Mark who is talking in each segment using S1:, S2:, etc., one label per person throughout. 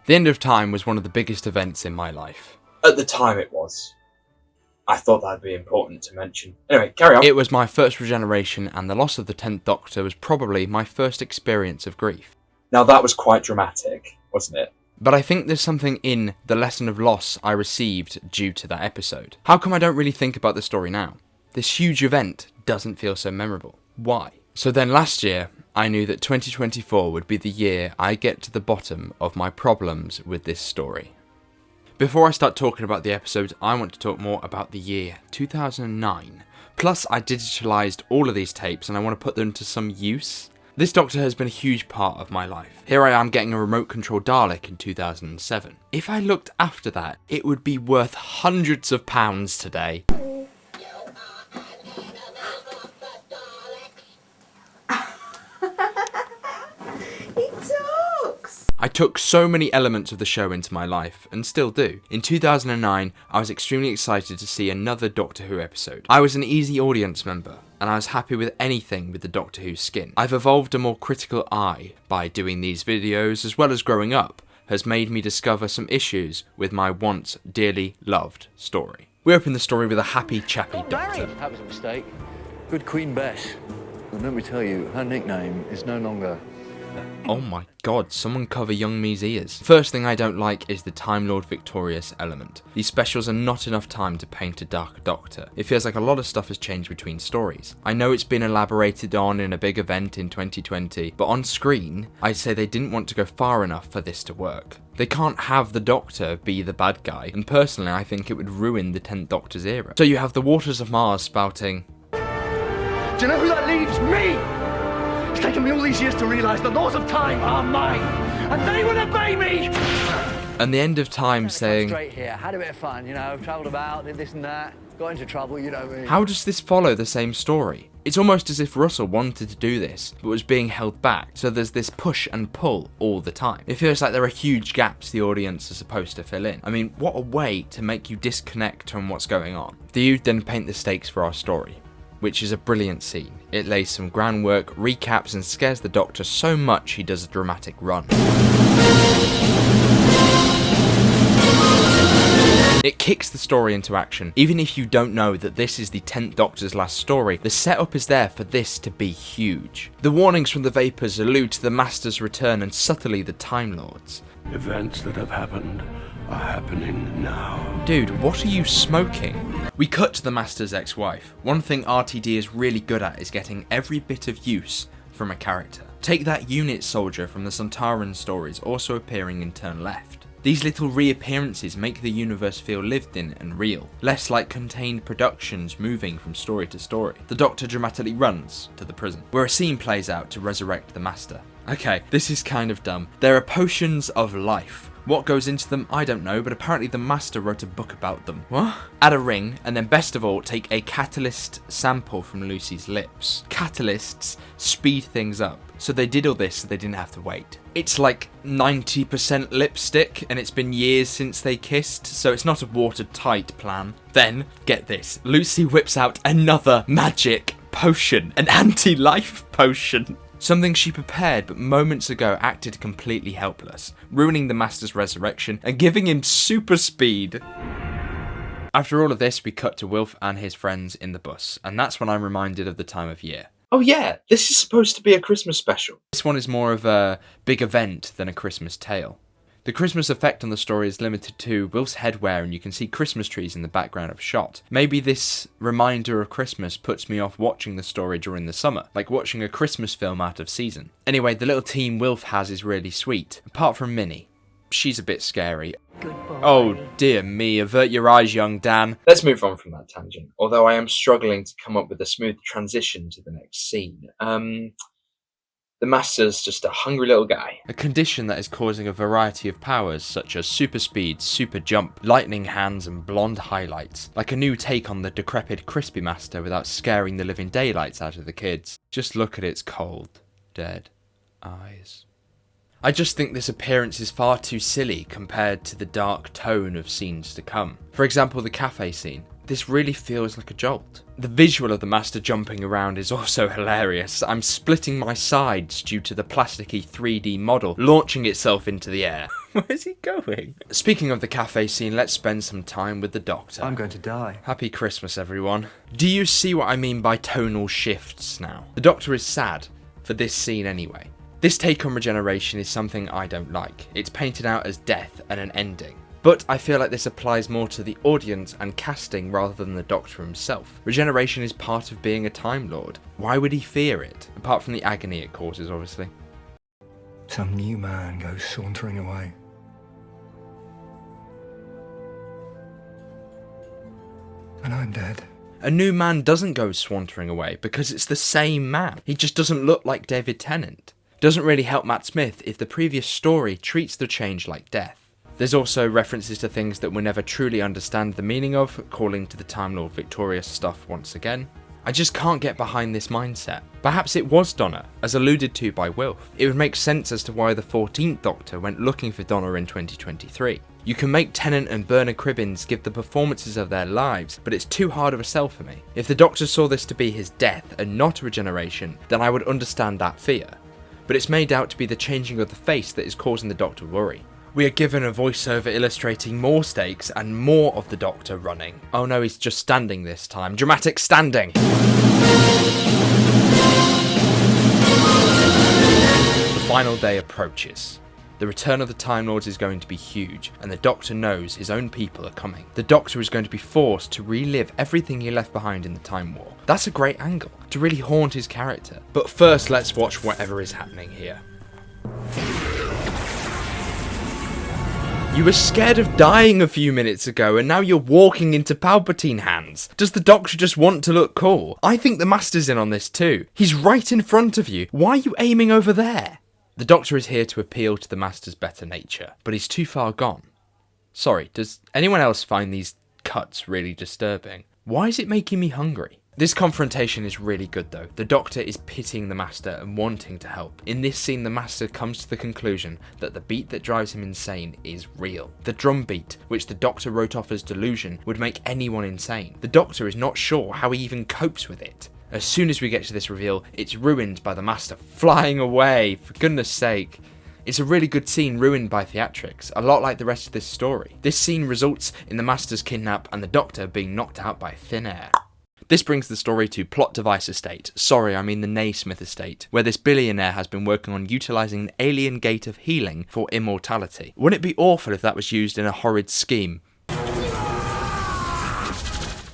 S1: The end of time was one of the biggest events in my life.
S2: At the time it was. I thought that'd be important to mention. Anyway, carry on.
S1: It was my first regeneration, and the loss of the 10th Doctor was probably my first experience of grief.
S2: Now that was quite dramatic, wasn't it?
S1: But I think there's something in the lesson of loss I received due to that episode. How come I don't really think about the story now? This huge event doesn't feel so memorable. Why? So then last year, I knew that 2024 would be the year I get to the bottom of my problems with this story. Before I start talking about the episode, I want to talk more about the year 2009. Plus, I digitalised all of these tapes and I want to put them to some use. This Doctor has been a huge part of my life. Here I am getting a remote control Dalek in 2007. If I looked after that, it would be worth hundreds of pounds today. I took so many elements of the show into my life, and still do. In 2009, I was extremely excited to see another Doctor Who episode. I was an easy audience member, and I was happy with anything with the Doctor Who skin. I've evolved a more critical eye by doing these videos, as well as growing up, has made me discover some issues with my once dearly loved story. We open the story with a happy, chappy Doctor.
S3: That was a mistake. Good Queen Bess. And let me tell you, her nickname is no longer...
S1: Oh my god, someone cover young me's ears. First thing I don't like is the Time Lord Victorious element. These specials are not enough time to paint a dark Doctor. It feels like a lot of stuff has changed between stories. I know it's been elaborated on in a big event in 2020, but on screen, I'd say they didn't want to go far enough for this to work. They can't have the Doctor be the bad guy, and personally I think it would ruin the 10th Doctor's era. So you have the waters of Mars spouting,
S3: Do you know who that leaves? Me! It's taken me all these years to realise the laws of time are mine, and they will obey me!
S1: and the end of time saying,
S3: Straight here, had a bit of fun, you know, travelled about, did this and that, got into trouble, you know me.
S1: how does this follow the same story? It's almost as if Russell wanted to do this, but was being held back, so there's this push and pull all the time. It feels like there are huge gaps the audience are supposed to fill in. I mean, what a way to make you disconnect from what's going on. The youth then paint the stakes for our story, which is a brilliant scene. It lays some groundwork, recaps and scares the Doctor so much he does a dramatic run. It kicks the story into action. Even if you don't know that this is the 10th Doctor's last story, the setup is there for this to be huge. The warnings from the Vapours allude to the Master's return and subtly the Time Lords.
S4: Events that have happened are happening now.
S1: Dude, what are you smoking? We cut to the Master's ex-wife. One thing RTD is really good at is getting every bit of use from a character. Take that unit soldier from the Sontaran stories also appearing in Turn Left. These little reappearances make the universe feel lived in and real, less like contained productions moving from story to story. The Doctor dramatically runs to the prison, where a scene plays out to resurrect the Master. Okay, this is kind of dumb. There are potions of life. What goes into them, I don't know, but apparently the Master wrote a book about them. What? Add a ring, and then best of all, take a catalyst sample from Lucy's lips. Catalysts speed things up, so they did all this so they didn't have to wait. It's like 90% lipstick, and it's been years since they kissed, so it's not a watertight plan. Then, get this, Lucy whips out another magic potion, an anti-life potion. Something she prepared but moments ago acted completely helpless, ruining the Master's resurrection and giving him super speed. After all of this, we cut to Wilf and his friends in the bus, and that's when I'm reminded of the time of year.
S2: Oh yeah, this is supposed to be a Christmas special.
S1: This one is more of a big event than a Christmas tale. The Christmas effect on the story is limited to Wilf's headwear, and you can see Christmas trees in the background of shot. Maybe this reminder of Christmas puts me off watching the story during the summer, like watching a Christmas film out of season. Anyway, the little team Wilf has is really sweet, apart from Minnie. She's a bit scary.
S5: Good boy.
S1: Oh dear me, avert your eyes, young Dan.
S2: Let's move on from that tangent, although I am struggling to come up with a smooth transition to the next scene. The Master's just a hungry little guy.
S1: A condition that is causing a variety of powers such as super speed, super jump, lightning hands and blonde highlights. Like a new take on the decrepit Crispy Master without scaring the living daylights out of the kids. Just look at its cold, dead eyes. I just think this appearance is far too silly compared to the dark tone of scenes to come. For example, the cafe scene. this really feels like a jolt. The visual of the Master jumping around is also hilarious. I'm splitting my sides due to the plasticky 3D model launching itself into the air. Where's he going? Speaking of the cafe scene, let's spend some time with the Doctor.
S3: I'm going to die.
S1: Happy Christmas, everyone. Do you see what I mean by tonal shifts now? The Doctor is sad, for this scene anyway. This take on regeneration is something I don't like. It's painted out as death and an ending. But I feel like this applies more to the audience and casting rather than the Doctor himself. Regeneration is part of being a Time Lord. Why would he fear it? Apart from the agony it causes, obviously.
S3: Some new man goes sauntering away. And I'm dead.
S1: A new man doesn't go swantering away because it's the same man. He just doesn't look like David Tennant. Doesn't really help Matt Smith if the previous story treats the change like death. There's also references to things that we'll never truly understand the meaning of, calling to the Time Lord victorious stuff once again. I just can't get behind this mindset. Perhaps it was Donna, as alluded to by Wilf. It would make sense as to why the 14th Doctor went looking for Donna in 2023. You can make Tennant and Bernard Cribbins give the performances of their lives, but it's too hard of a sell for me. If the Doctor saw this to be his death and not regeneration, then I would understand that fear. But it's made out to be the changing of the face that is causing the Doctor worry. We are given a voiceover illustrating more stakes and more of the Doctor running. Oh no, he's just standing this time. Dramatic standing! The final day approaches. The return of the Time Lords is going to be huge, and the Doctor knows his own people are coming. The Doctor is going to be forced to relive everything he left behind in the Time War. That's a great angle, to really haunt his character. But first, let's watch whatever is happening here. You were scared of dying a few minutes ago and now you're walking into Palpatine hands. Does the Doctor just want to look cool? I think the Master's in on this too. He's right in front of you. Why are you aiming over there? The Doctor is here to appeal to the Master's better nature, but he's too far gone. Sorry, does anyone else find these cuts really disturbing? Why is it making me hungry? This confrontation is really good though. The Doctor is pitying the Master and wanting to help. In this scene, the Master comes to the conclusion that the beat that drives him insane is real. The drum beat, which the Doctor wrote off as delusion, would make anyone insane. The Doctor is not sure how he even copes with it. As soon as we get to this reveal, it's ruined by the Master flying away, for goodness sake. It's a really good scene ruined by theatrics, a lot like the rest of this story. This scene results in the Master's kidnap and the Doctor being knocked out by thin air. This brings the story to Plot Device Estate, sorry I mean the Naismith Estate, where this billionaire has been working on utilising an alien gate of healing for immortality. Wouldn't it be awful if that was used in a horrid scheme?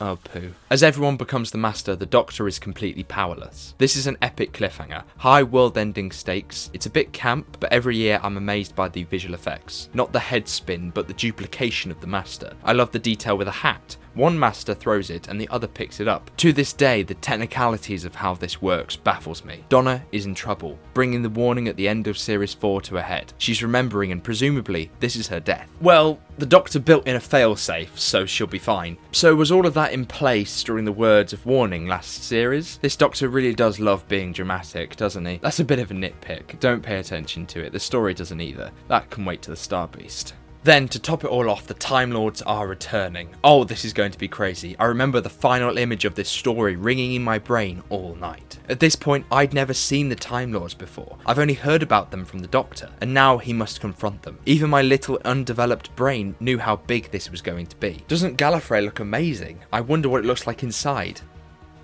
S1: Oh poo. As everyone becomes the Master, the Doctor is completely powerless. This is an epic cliffhanger, high world-ending stakes. It's a bit camp, but every year I'm amazed by the visual effects. Not the head spin, but the duplication of the Master. I love the detail with a hat. One Master throws it and the other picks it up. To this day, the technicalities of how this works baffles me. Donna is in trouble, bringing the warning at the end of Series 4 to a head. She's remembering and presumably this is her death. Well, the Doctor built in a failsafe, so she'll be fine. So was all of that in place during the words of warning last series? This Doctor really does love being dramatic, doesn't he? That's a bit of a nitpick. Don't pay attention to it. The story doesn't either. That can wait to the Star Beast. Then, to top it all off, the Time Lords are returning. Oh, this is going to be crazy. I remember the final image of this story ringing in my brain all night. At this point, I'd never seen the Time Lords before. I've only heard about them from the Doctor, and now he must confront them. Even my little undeveloped brain knew how big this was going to be. Doesn't Gallifrey look amazing? I wonder what it looks like inside.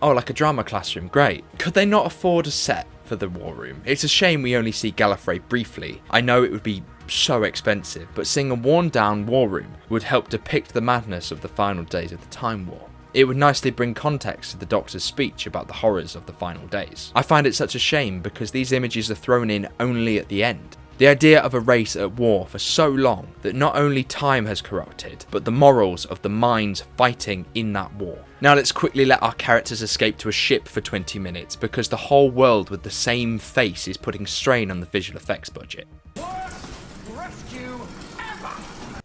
S1: Oh, like a drama classroom, great. Could they not afford a set for the War Room? It's a shame we only see Gallifrey briefly. I know it would be so expensive, but seeing a worn down War Room would help depict the madness of the final days of the Time War. It would nicely bring context to the Doctor's speech about the horrors of the final days. I find it such a shame because these images are thrown in only at the end. The idea of a race at war for so long that not only time has corrupted, but the morals of the minds fighting in that war. Now let's quickly let our characters escape to a ship for 20 minutes because the whole world with the same face is putting strain on the visual effects budget.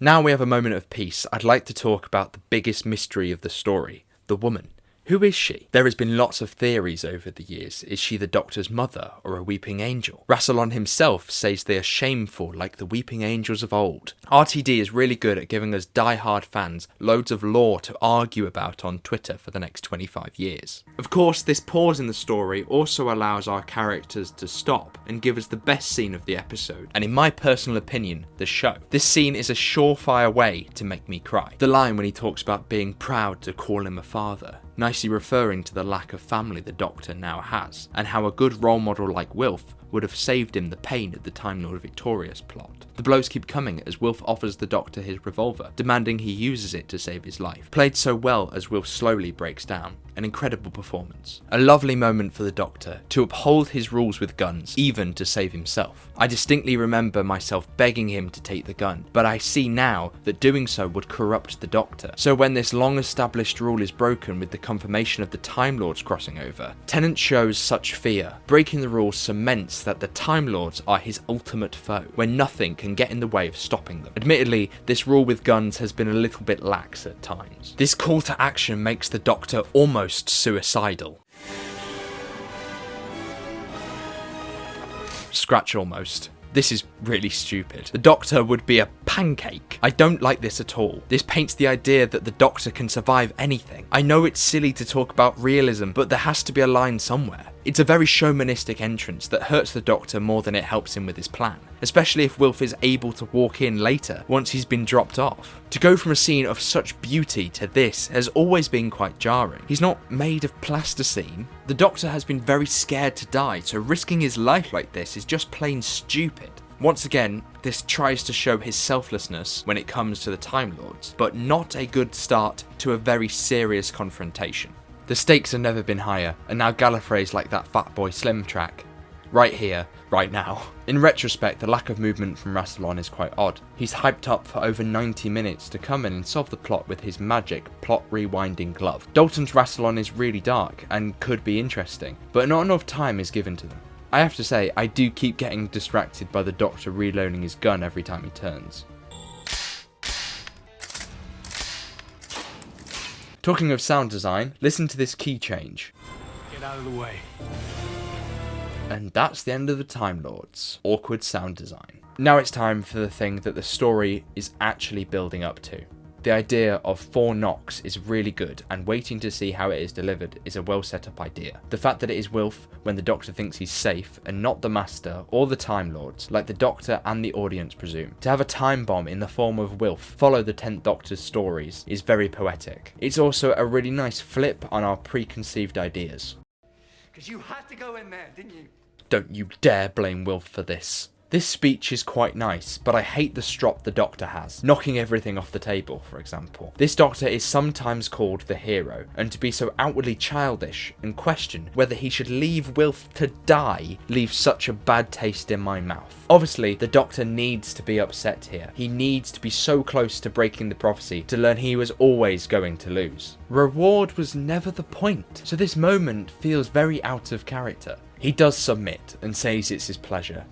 S1: Now we have a moment of peace. I'd like to talk about the biggest mystery of the story, the woman. Who is she? There has been lots of theories over the years. Is she the Doctor's mother or a weeping angel? Rassilon himself says they are shameful like the weeping angels of old. RTD is really good at giving us die-hard fans loads of lore to argue about on Twitter for the next 25 years. Of course, this pause in the story also allows our characters to stop and give us the best scene of the episode, and in my personal opinion, the show. This scene is a surefire way to make me cry. The line when he talks about being proud to call him a father, nicely referring to the lack of family the Doctor now has, and how a good role model like Wilf would have saved him the pain of the Time Lord Victorious plot. The blows keep coming as Wilf offers the Doctor his revolver, demanding he uses it to save his life. Played so well as Wilf slowly breaks down. An incredible performance. A lovely moment for the Doctor to uphold his rules with guns, even to save himself. I distinctly remember myself begging him to take the gun, but I see now that doing so would corrupt the Doctor. So when this long established rule is broken with the confirmation of the Time Lords crossing over, Tennant shows such fear. Breaking the rule cements that the Time Lords are his ultimate foe, where nothing can get in the way of stopping them. Admittedly, this rule with guns has been a little bit lax at times. This call to action makes the Doctor almost suicidal. Scratch almost. This is really stupid. The Doctor would be a pancake. I don't like this at all. This paints the idea that the Doctor can survive anything. I know it's silly to talk about realism, but there has to be a line somewhere. It's a very showmanistic entrance that hurts the Doctor more than it helps him with his plan, especially if Wilf is able to walk in later once he's been dropped off. To go from a scene of such beauty to this has always been quite jarring. He's not made of plasticine. The Doctor has been very scared to die, so risking his life like this is just plain stupid. Once again, this tries to show his selflessness when it comes to the Time Lords, but not a good start to a very serious confrontation. The stakes have never been higher, and now Gallifrey's like that Fatboy Slim track. Right here, right now. In retrospect, the lack of movement from Rassilon is quite odd. He's hyped up for over 90 minutes to come in and solve the plot with his magic plot rewinding glove. Dalton's Rassilon is really dark and could be interesting, but not enough time is given to them. I have to say, I do keep getting distracted by the Doctor reloading his gun every time he turns. Talking of sound design, listen to this key change.
S3: Get out of the way.
S1: And that's the end of the Time Lords. Awkward sound design. Now it's time for the thing that the story is actually building up to. The idea of 4 knocks is really good, and waiting to see how it is delivered is a well set up idea. The fact that it is Wilf when the Doctor thinks he's safe, and not the Master or the Time Lords, like the Doctor and the audience presume. To have a time bomb in the form of Wilf follow the 10th Doctor's stories is very poetic. It's also a really nice flip on our preconceived ideas.
S3: Because you had to go in there, didn't you?
S1: Don't you dare blame Wilf for this. This speech is quite nice, but I hate the strop the Doctor has, knocking everything off the table, for example. This Doctor is sometimes called the hero, and to be so outwardly childish and question whether he should leave Wilf to die leaves such a bad taste in my mouth. Obviously, the Doctor needs to be upset here. He needs to be so close to breaking the prophecy to learn he was always going to lose. Reward was never the point, so this moment feels very out of character. He does submit and says it's his pleasure.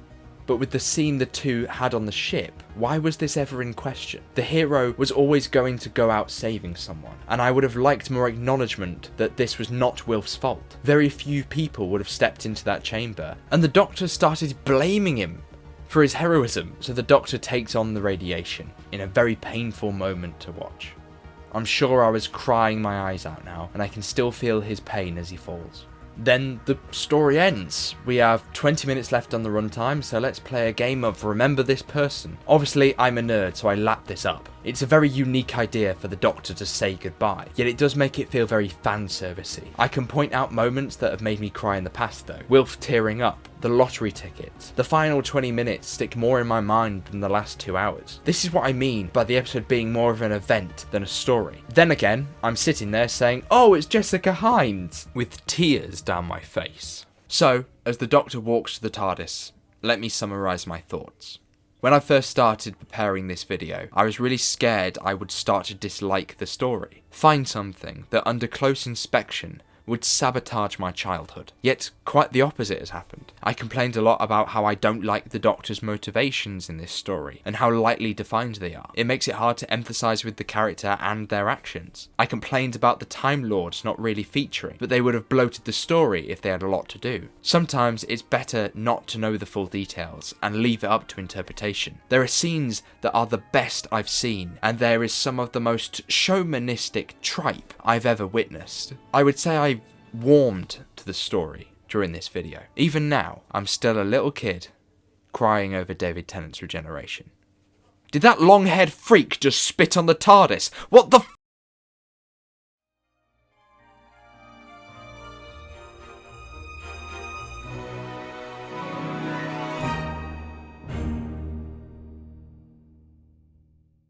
S1: But with the scene the two had on the ship, why was this ever in question? The hero was always going to go out saving someone, and I would have liked more acknowledgement that this was not Wilf's fault. Very few people would have stepped into that chamber, and the Doctor started blaming him for his heroism, so the Doctor takes on the radiation in a very painful moment to watch. I'm sure I was crying my eyes out now, and I can still feel his pain as he falls. Then the story ends. We have 20 minutes left on the runtime, so let's play a game of Remember This Person. Obviously, I'm a nerd, so I lap this up. It's a very unique idea for the Doctor to say goodbye, yet it does make it feel very fan-servicey. I can point out moments that have made me cry in the past though. Wilf tearing up, the lottery ticket. The final 20 minutes stick more in my mind than the last 2 hours. This is what I mean by the episode being more of an event than a story. Then again, I'm sitting there saying, oh, it's Jessica Hines, with tears down my face. So, as the Doctor walks to the TARDIS, let me summarise my thoughts. When I first started preparing this video, I was really scared I would start to dislike the story. Find something that under close inspection would sabotage my childhood. Yet, quite the opposite has happened. I complained a lot about how I don't like the Doctor's motivations in this story, and how lightly defined they are. It makes it hard to empathise with the character and their actions. I complained about the Time Lords not really featuring, but they would have bloated the story if they had a lot to do. Sometimes it's better not to know the full details, and leave it up to interpretation. There are scenes that are the best I've seen, and there is some of the most showmanistic tripe I've ever witnessed. I would say I warmed to the story during this video. Even now, I'm still a little kid crying over David Tennant's regeneration. Did that long-haired freak just spit on the TARDIS? What the f***